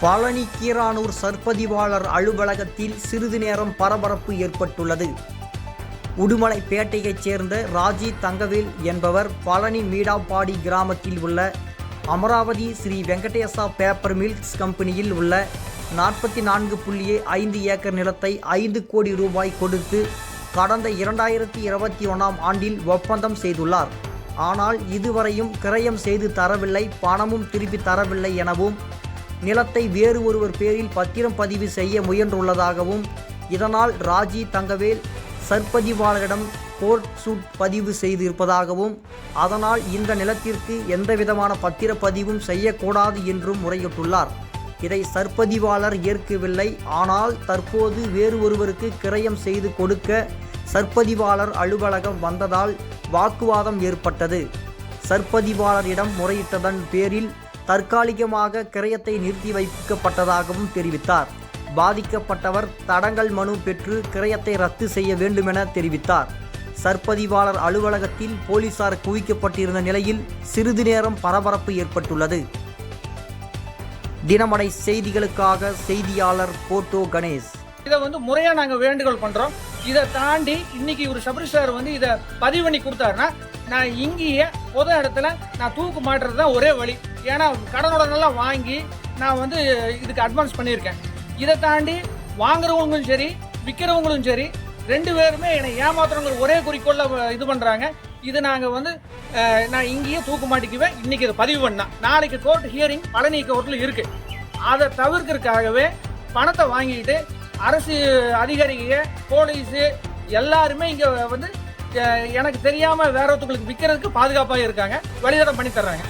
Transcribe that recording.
பழனி கீரானூர் சர்ப்பதிவாளர் அலுவலகத்தில் சிறிது நேரம் பரபரப்பு ஏற்பட்டுள்ளது. உடுமலைப்பேட்டையைச் சேர்ந்த ராஜி தங்கவேல் என்பவர் பழனி மீடாப்பாடி கிராமத்தில் உள்ள அமராவதி ஸ்ரீ வெங்கடேசா பேப்பர் மில்ஸ் கம்பெனியில் உள்ள 44.5 ஏக்கர் நிலத்தை 5 கோடி ரூபாய் கொடுத்து கடந்த 2021ஆம் ஆண்டில் ஒப்பந்தம் செய்துள்ளார். ஆனால் இதுவரையும் கிரயம் செய்து தரவில்லை, பணமும் திருப்பி தரவில்லை எனவும், நிலத்தை வேறு ஒருவர் பேரில் பத்திரம் பதிவு செய்ய முயன்றுள்ளதாகவும், இதனால் ராஜி தங்கவேல் சர்ப்பதிவாளரிடம் கோர்ட் சூட் பதிவு செய்திருப்பதாகவும், அதனால் இந்த நிலத்திற்கு எந்தவிதமான பத்திரப்பதிவும் செய்யக்கூடாது என்றும் முறையிட்டுள்ளார். இதை சர்ப்பதிவாளர் ஏற்கவில்லை. ஆனால் தற்போது வேறு ஒருவருக்கு கிரயம் செய்து கொடுக்க சர்ப்பதிவாளர் அலுவலகம் வந்ததால் வாக்குவாதம் ஏற்பட்டது. சர்ப்பதிவாளரிடம் முறையிட்டதன் பேரில் தற்காலிகமாக கிரயத்தை நிறுத்தி வைக்கப்பட்டதாகவும் தெரிவித்தார். பாதிக்கப்பட்டவர் தடங்கல் மனு பெற்று கிரயத்தை ரத்து செய்ய வேண்டுமென தெரிவித்தார். சர்ப்பதிவாளர் அலுவலகத்தில் போலீசார் குவிக்கப்பட்டிருந்த நிலையில் சிறிது நேரம் பரபரப்பு ஏற்பட்டுள்ளது. தினமடை செய்திகளுக்காக செய்தியாளர் போட்டோ கணேஷ். இதை முறையா நாங்க வேண்டுகோள் பண்றோம். இதை தாண்டி இன்னைக்கு ஒரு சபரி சார் இதை பதிவு பண்ணி கொடுத்தாருன்னா, நான் இங்கேயே பொது இடத்துல நான் தூக்கு மாட்டுறது தான் ஒரே வழி. ஏன்னா கடனுடனெல்லாம் வாங்கி நான் இதுக்கு அட்வான்ஸ் பண்ணியிருக்கேன். இதை தாண்டி வாங்குறவங்களும் சரி விற்கிறவங்களும் சரி 2 பேருமே என்னை ஏமாத்துறவங்க ஒரே குறிக்கோள்ல இது பண்றாங்க. இது நாங்கள் நான் இங்கேயே தூக்கு மாட்டிக்குவேன். இன்னைக்கு இதை பதிவு பண்ணா நாளைக்கு கோர்ட் ஹியரிங் பழனி கோர்ட்டில் இருக்கு. அதை தவிர்க்கிறதுக்காகவே பணத்தை வாங்கிட்டு அரசு அதிகாரிங்க போலீஸு எல்லாருமே இங்கே எனக்கு தெரியாமல் வேற ஒருத்தங்களுக்கு விற்கிறதுக்கு பாதுகாப்பாக இருக்காங்க, வழிதடம் பண்ணி தர்றாங்க.